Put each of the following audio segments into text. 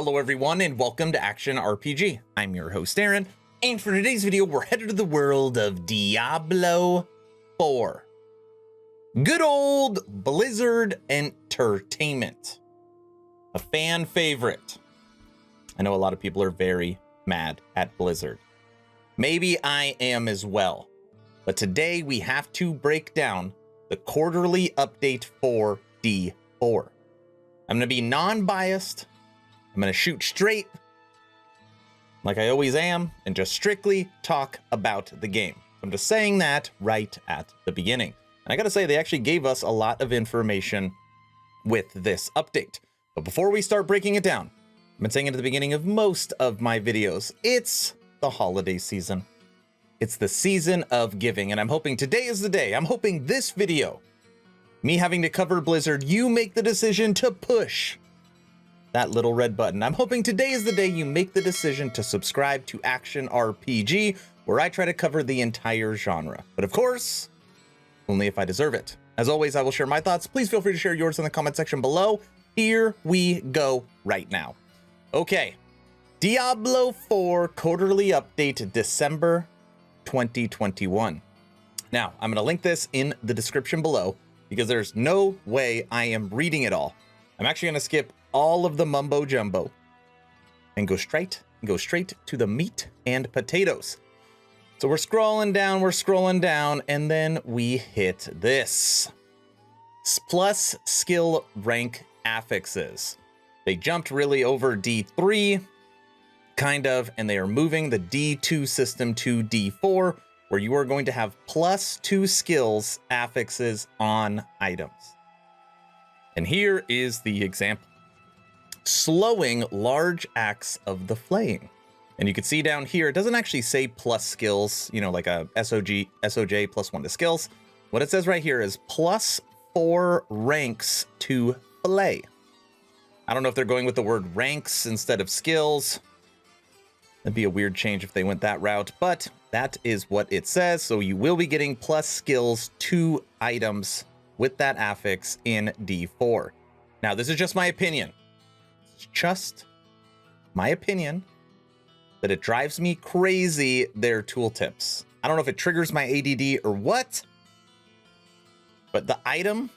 Hello everyone and welcome to Action RPG. I'm your host Aaron, and for today's video we're headed to the world of Diablo IV. Good old Blizzard entertainment. A fan favorite. I know a lot of people are very mad at Blizzard. Maybe I am as well. But today we have to break down the quarterly update for D4. I'm going to be non-biased. I'm going to shoot straight, like I always am, and just strictly talk about the game. I'm just saying that right at the beginning. And I got to say, they actually gave us a lot of information with this update. But before we start breaking it down, I've been saying it at the beginning of most of my videos, it's the holiday season. It's the season of giving, and I'm hoping today is the day. I'm hoping this video, me having to cover Blizzard, you make the decision to push that little red button. I'm hoping today is the day you make the decision to subscribe to Action RPG, where I try to cover the entire genre. But of course, only if I deserve it. As always, I will share my thoughts. Please feel free to share yours in the comment section below. Here we go right now. Okay, Diablo IV quarterly update, December 2021. Now, I'm gonna link this in the description below because there's no way I am reading it all. I'm actually gonna skip all of the mumbo jumbo and go straight to the meat and potatoes. So we're scrolling down, and then we hit this. Plus skill rank affixes. They jumped really over D3, kind of, and they are moving the D2 system to D4, where you are going to have +2 skills affixes on items. And here is the example. Slowing large acts of the flaying. And you can see down here, it doesn't actually say plus skills, you know, like a SOJ +1 to skills. What it says right here is +4 ranks to flay. I don't know if they're going with the word ranks instead of skills. That'd be a weird change if they went that route, but that is what it says. So you will be getting plus skills to items with that affix in D4. Now, this is just my opinion. It's just my opinion that it drives me crazy, their tooltips. I don't know if it triggers my ADD or what, but the item,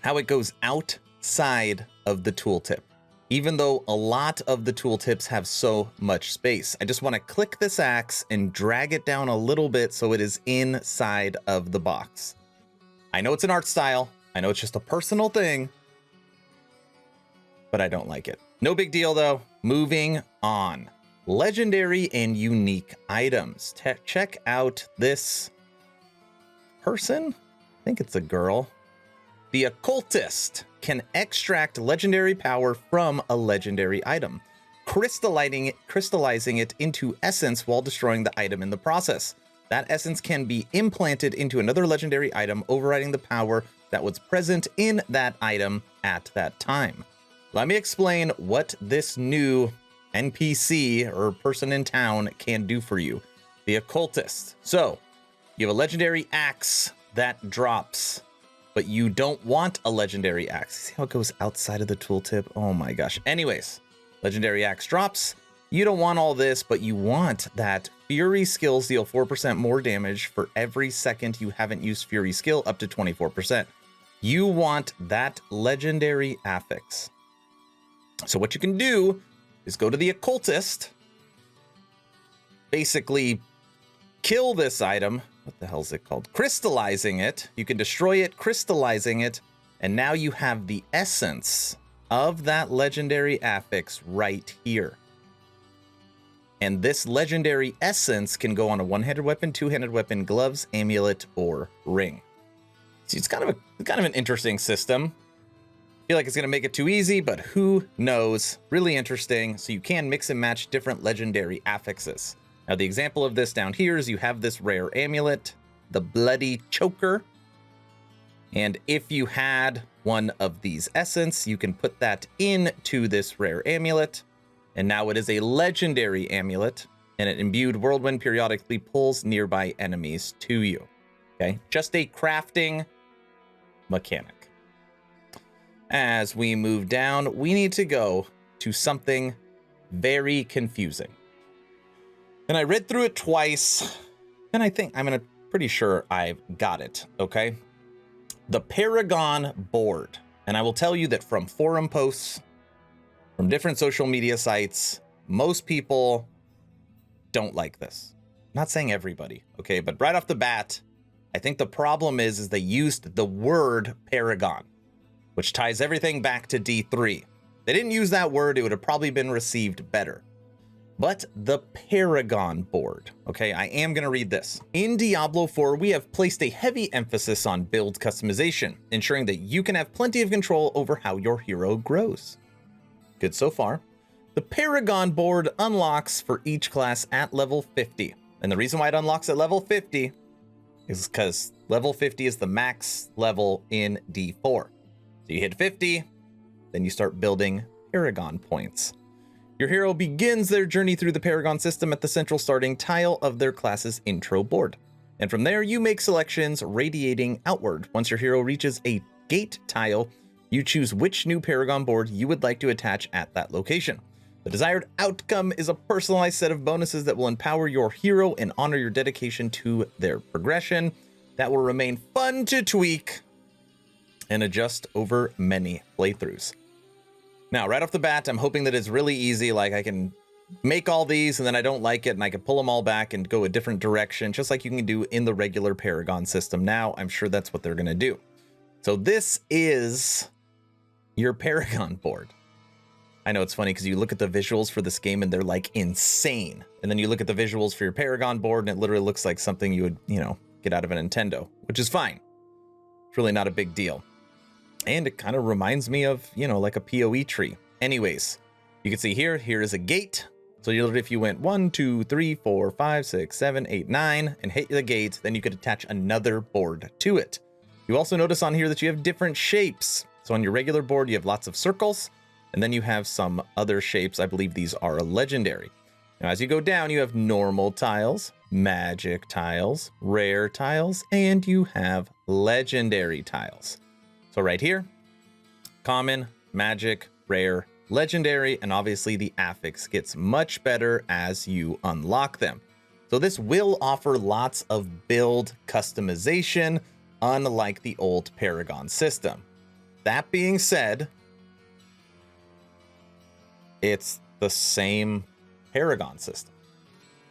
how it goes outside of the tooltip, even though a lot of the tooltips have so much space. I just want to click this axe and drag it down a little bit so it is inside of the box. I know it's an art style. I know it's just a personal thing, but I don't like it. No big deal though. Moving on. Legendary and unique items. Check out this person. I think it's a girl. The occultist can extract legendary power from a legendary item, crystallizing it into essence while destroying the item in the process. That essence can be implanted into another legendary item, overriding the power that was present in that item at that time. Let me explain what this new NPC or person in town can do for you. The occultist. So you have a legendary axe that drops, but you don't want a legendary axe. See how it goes outside of the tooltip? Oh my gosh. Anyways, legendary axe drops. You don't want all this, but you want that Fury skills deal 4% more damage for every second you haven't used Fury skill, up to 24%. You want that legendary affix. So what you can do is go to the occultist, basically kill this item. What the hell is it called? Crystallizing it. You can destroy it, crystallizing it, and now you have the essence of that legendary affix right here. And this legendary essence can go on a one-handed weapon, two-handed weapon, gloves, amulet, or ring. See, it's kind of an interesting system. I feel like it's going to make it too easy, but who knows? Really interesting. So you can mix and match different legendary affixes. Now, the example of this down here is you have this rare amulet, the Bloody Choker. And if you had one of these essence, you can put that into this rare amulet. And now it is a legendary amulet, and it imbued whirlwind periodically pulls nearby enemies to you. Okay, just a crafting mechanic. As we move down, we need to go to something very confusing. And I read through it twice, and I think pretty sure I've got it, okay? The Paragon Board. And I will tell you that from forum posts, from different social media sites, most people don't like this. I'm not saying everybody, okay? But right off the bat, I think the problem is they used the word Paragon, which ties everything back to D3. They didn't use that word, it would have probably been received better. But the Paragon Board, okay, I am going to read this. In Diablo IV, we have placed a heavy emphasis on build customization, ensuring that you can have plenty of control over how your hero grows. Good so far. The Paragon Board unlocks for each class at level 50. And the reason why it unlocks at level 50 is because level 50 is the max level in D4. So you hit 50, then you start building Paragon points. Your hero begins their journey through the Paragon system at the central starting tile of their class's intro board. And from there, you make selections radiating outward. Once your hero reaches a gate tile, you choose which new Paragon board you would like to attach at that location. The desired outcome is a personalized set of bonuses that will empower your hero and honor your dedication to their progression. That will remain fun to tweak and adjust over many playthroughs. Now, right off the bat, I'm hoping that it's really easy. Like I can make all these and then I don't like it and I can pull them all back and go a different direction, just like you can do in the regular Paragon system. Now, I'm sure that's what they're going to do. So this is your Paragon board. I know it's funny because you look at the visuals for this game and they're like insane. And then you look at the visuals for your Paragon board and it literally looks like something you would, get out of a Nintendo, which is fine. It's really not a big deal. And it kind of reminds me of, like a PoE tree. Anyways, you can see here is a gate. So if you went 1, 2, 3, 4, 5, 6, 7, 8, 9 and hit the gate, then you could attach another board to it. You also notice on here that you have different shapes. So on your regular board, you have lots of circles, and then you have some other shapes. I believe these are legendary. Now, as you go down, you have normal tiles, magic tiles, rare tiles, and you have legendary tiles. So right here, common, magic, rare, legendary, and obviously the affix gets much better as you unlock them. So this will offer lots of build customization, unlike the old Paragon system. That being said, it's the same Paragon system.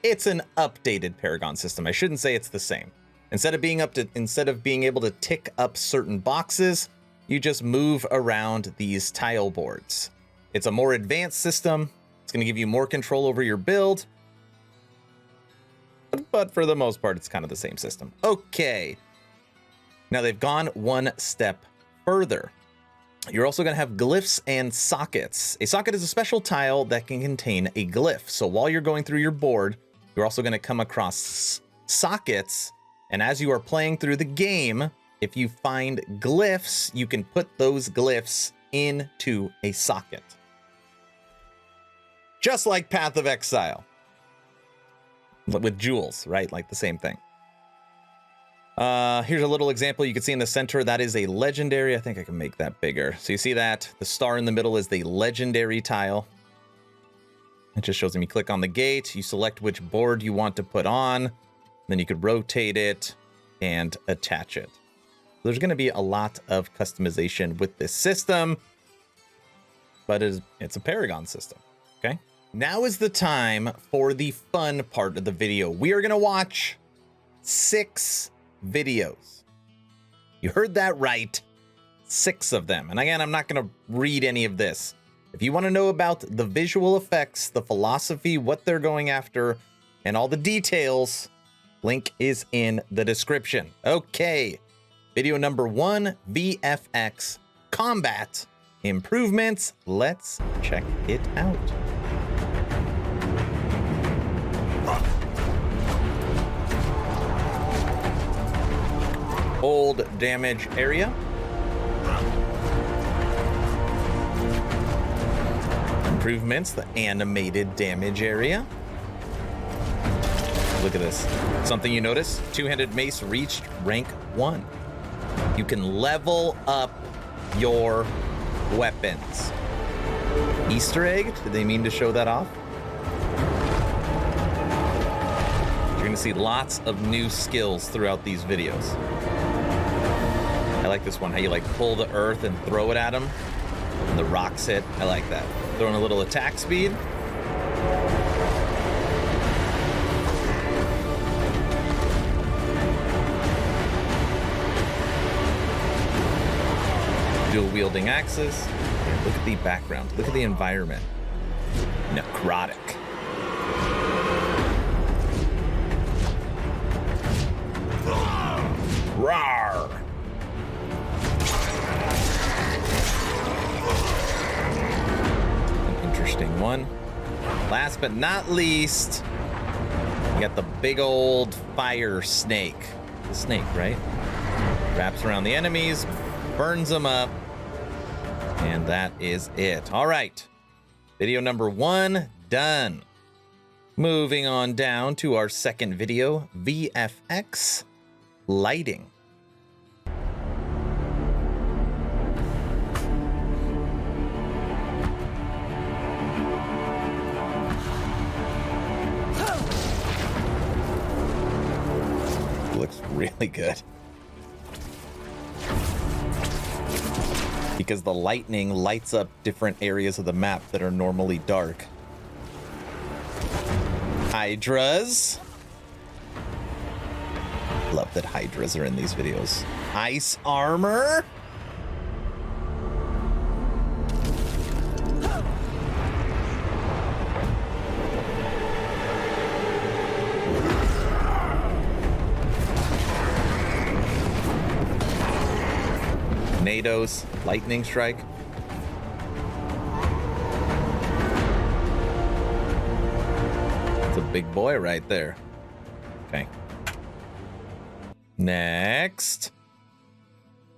It's an updated Paragon system. I shouldn't say it's the same. Instead of being able to tick up certain boxes, you just move around these tile boards. It's a more advanced system. It's going to give you more control over your build. But for the most part, it's kind of the same system. Okay. Now they've gone one step further. You're also going to have glyphs and sockets. A socket is a special tile that can contain a glyph. So while you're going through your board, you're also going to come across sockets. And as you are playing through the game, if you find glyphs, you can put those glyphs into a socket. Just like Path of Exile. With jewels, right? Like the same thing. Here's a little example you can see in the center. That is a legendary. I think I can make that bigger. So you see that? The star in the middle is the legendary tile. It just shows them you click on the gate. You select which board you want to put on. Then you could rotate it and attach it. There's going to be a lot of customization with this system, but it's a Paragon system, okay? Now is the time for the fun part of the video. We are going to watch 6 videos. You heard that right, 6 of them. And again, I'm not going to read any of this. If you want to know about the visual effects, the philosophy, what they're going after, and all the details, link is in the description. Okay, video number 1, VFX Combat improvements. Let's check it out. Old damage area. Improvements, the animated damage area. Look at this. Something you notice, two-handed mace reached rank 1. You can level up your weapons. Easter egg? Did they mean to show that off? You're gonna see lots of new skills throughout these videos. I like this one, how you like pull the earth and throw it at them, and the rocks hit. I like that. Throwing a little attack speed. Dual wielding axes. And look at the background. Look at the environment. Necrotic. Rawr! An interesting one. Last but not least, we got the big old fire snake. The snake, right? Wraps around the enemies, burns them up, and that is it. All right. Video number 1 done. Moving on down to our second video, VFX lighting. Looks really good. Because the lightning lights up different areas of the map that are normally dark. Hydras. Love that Hydras are in these videos. Ice armor. NATO's lightning strike. It's a big boy right there. Okay. Next.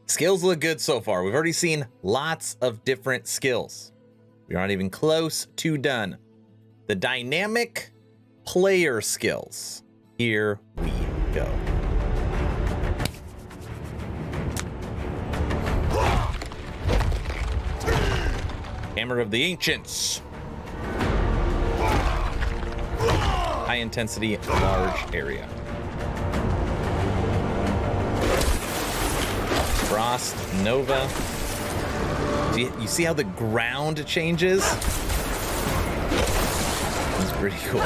Skills look good so far. We've already seen lots of different skills. We're not even close to done. The dynamic player skills. Here we go. Hammer of the Ancients. High intensity, large area. Frost Nova. You see how the ground changes? It's pretty cool.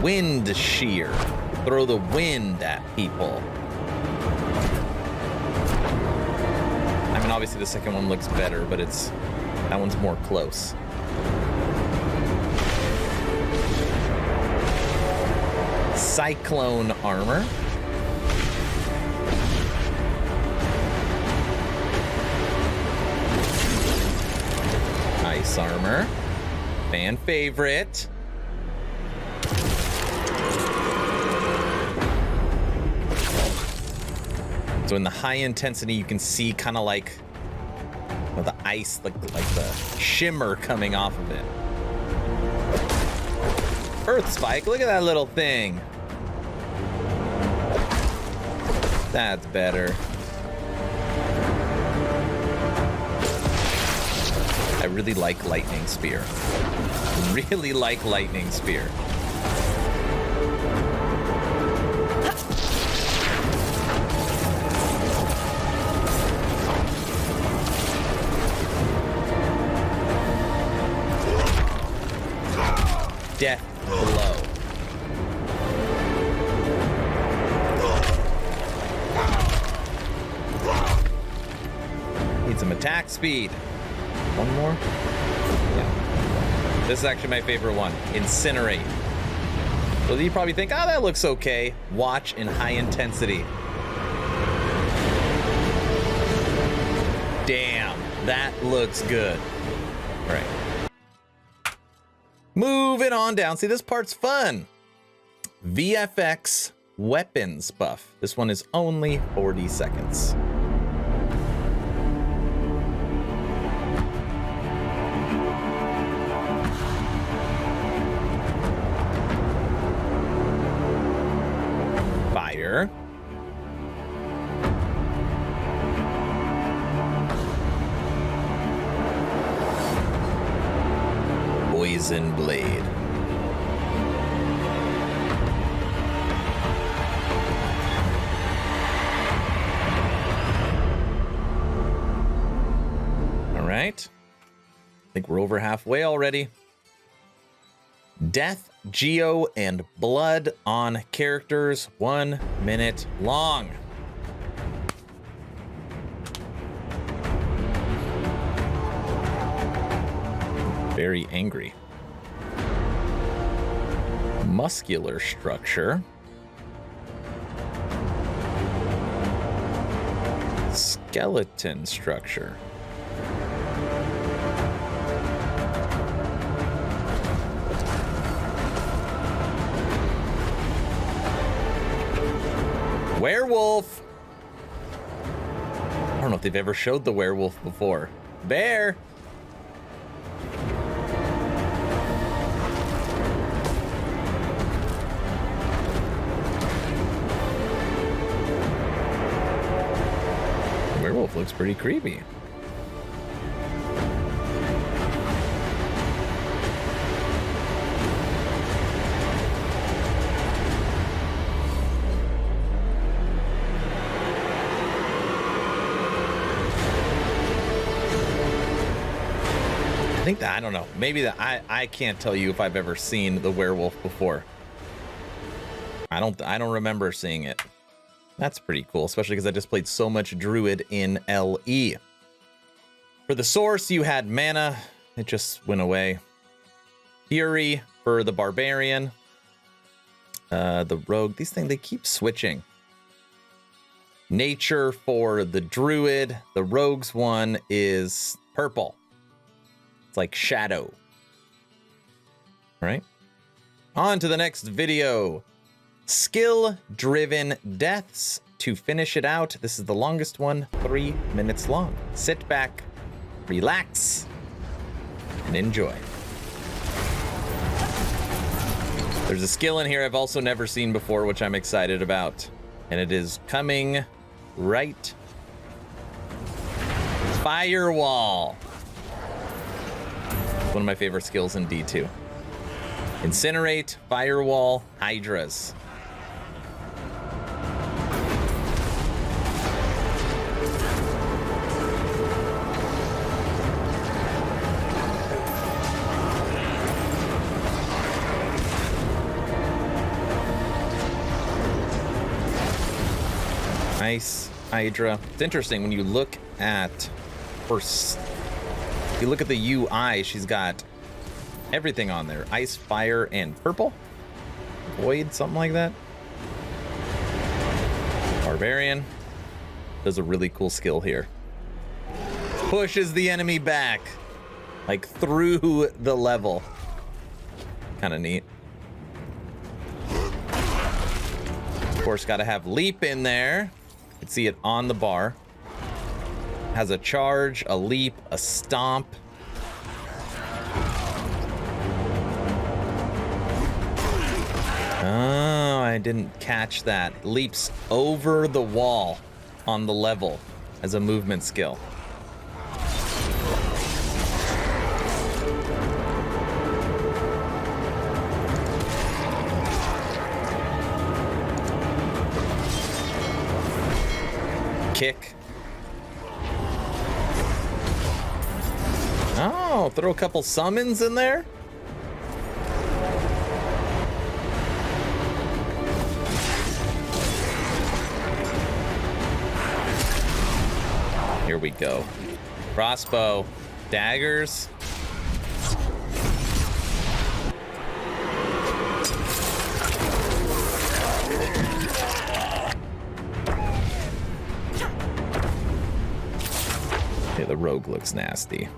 Wind Shear. Throw the wind at people. I mean, obviously the second one looks better, but that one's more close. Cyclone armor. Ice armor. Fan favorite. So in the high intensity, you can see kind of like the ice, like the shimmer coming off of it. Earth Spike, look at that little thing. That's better. I really like Lightning Spear. Really like Lightning Spear. Death Blow. Need some attack speed. One more? Yeah. This is actually my favorite one. Incinerate. So you probably think, oh, that looks okay. Watch in high intensity. Damn, that looks good. All right. Moving on down. See, this part's fun. VFX weapons buff. This one is only 40 seconds. Fire. poison blade. All right. I think we're over halfway already. Death, Geo, and blood on characters, 1 minute long. Very angry. Muscular structure. Skeleton structure. Werewolf. I don't know if they've ever showed the werewolf before. Bear. The werewolf looks pretty creepy. I think that, I don't know, maybe that I can't tell you if I've ever seen the werewolf before. I don't remember seeing it. That's pretty cool, especially because I just played so much druid in LE. For the source, you had mana. It just went away. Fury for the barbarian. The rogue. These things, they keep switching. Nature for the druid. The rogue's one is purple. It's like shadow. All right. On to the next video. Skill-driven deaths. To finish it out, this is the longest one, 3 minutes long. Sit back, relax, and enjoy. There's a skill in here I've also never seen before, which I'm excited about. And it is coming right. Firewall. One of my favorite skills in D2. Incinerate, firewall, hydras. Nice hydra. It's interesting when you look at first. If you look at the UI, she's got everything on there. Ice, fire, and purple. Void, something like that. Barbarian does a really cool skill here. Pushes the enemy back, like through the level. Kind of neat. Of course, got to have leap in there. You can see it on the bar. Has a charge, a leap, a stomp. Oh, I didn't catch that. Leaps over the wall on the level as a movement skill. Kick. Oh, throw a couple summons in there. Here we go. Crossbow, daggers. Okay, the rogue looks nasty.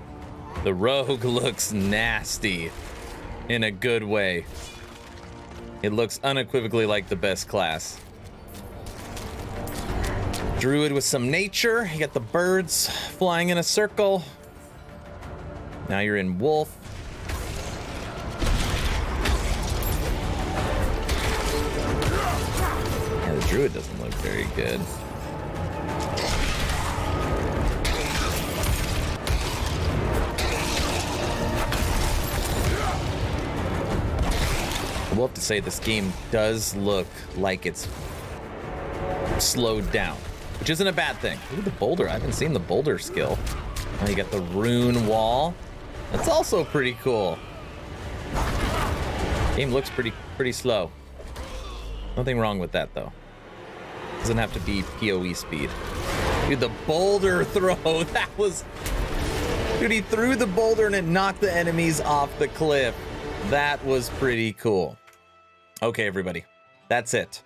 The rogue looks nasty in a good way. It looks unequivocally like the best class. Druid with some nature. You got the birds flying in a circle. Now you're in wolf. Yeah, the druid doesn't look very good. will have to say this game does look like it's slowed down, which isn't a bad thing. Look at the boulder. I haven't seen the boulder skill. Now you got the rune wall. That's also pretty cool. Game looks pretty slow. Nothing wrong with that though. Doesn't have to be PoE speed. Dude, the boulder throw, that was... Dude, he threw the boulder and it knocked the enemies off the cliff. That was pretty cool. Okay, everybody, that's it.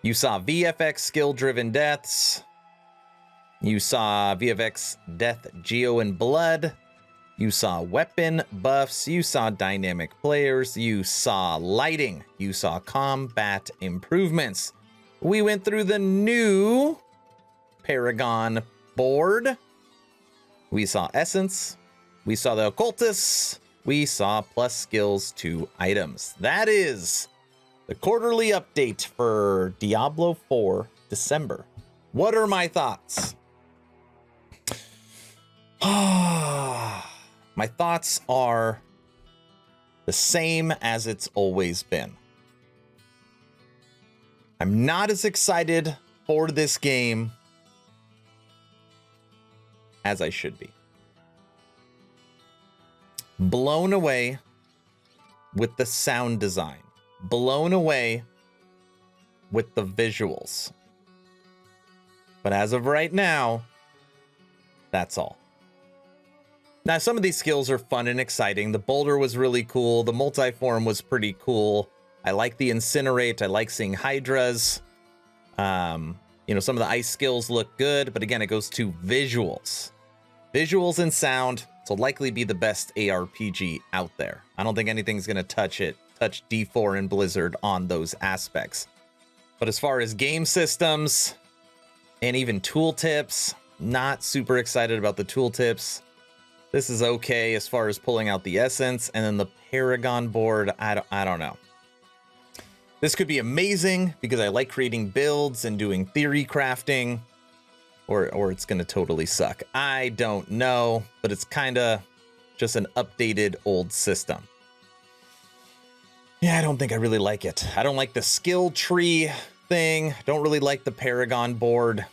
You saw VFX skill-driven deaths. You saw VFX death, geo, and blood. You saw weapon buffs. You saw dynamic players. You saw lighting. You saw combat improvements. We went through the new Paragon Board. We saw essence. We saw the occultists. We saw plus skills to items. That is the quarterly update for Diablo IV December. What are my thoughts? My thoughts are the same as it's always been. I'm not as excited for this game as I should be. Blown away with the sound design. Blown away with the visuals. But as of right now, that's all. Now, some of these skills are fun and exciting. The boulder was really cool. The multiform was pretty cool. I like the incinerate. I like seeing hydras. You know, some of the ice skills look good, but again, it goes to visuals. Visuals and sound. This will likely be the best ARPG out there. I don't think anything's going to touch D4 and Blizzard on those aspects. But as far as game systems and even tooltips, not super excited about the tooltips. This is okay as far as pulling out the essence, and then the Paragon board, I don't know. This could be amazing because I like creating builds and doing theory crafting, or it's going to totally suck. I don't know, but it's kind of just an updated old system. Yeah, I don't think I really like it. I don't like the skill tree thing. Don't really like the Paragon board.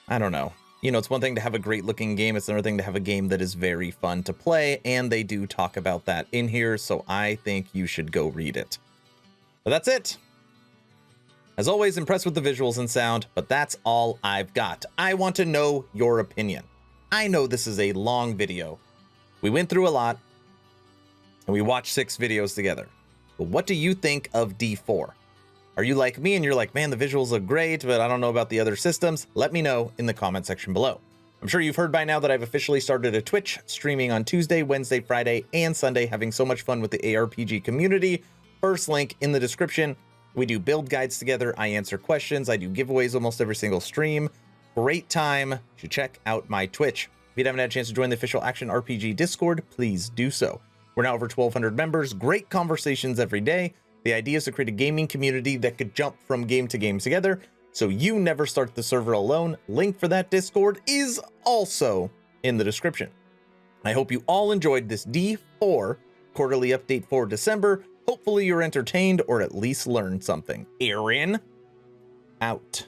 I don't know. You know, it's one thing to have a great looking game. It's another thing to have a game that is very fun to play. And they do talk about that in here. So I think you should go read it. But that's it. As always, impressed with the visuals and sound, but that's all I've got. I want to know your opinion. I know this is a long video. We went through a lot and we watched 6 videos together. But what do you think of D4? Are you like me and you're like, man, the visuals look great, but I don't know about the other systems? Let me know in the comment section below. I'm sure you've heard by now that I've officially started a Twitch, streaming on Tuesday, Wednesday, Friday, and Sunday, having so much fun with the ARPG community. First link in the description. We do build guides together. I answer questions. I do giveaways almost every single stream. Great time. You should check out my Twitch. If you haven't had a chance to join the official Action RPG Discord, please do so. We're now over 1,200 members. Great conversations every day. The idea is to create a gaming community that could jump from game to game together, so you never start the server alone. Link for that Discord is also in the description. I hope you all enjoyed this D4 quarterly update for December. Hopefully you're entertained or at least learned something. Aaron, out.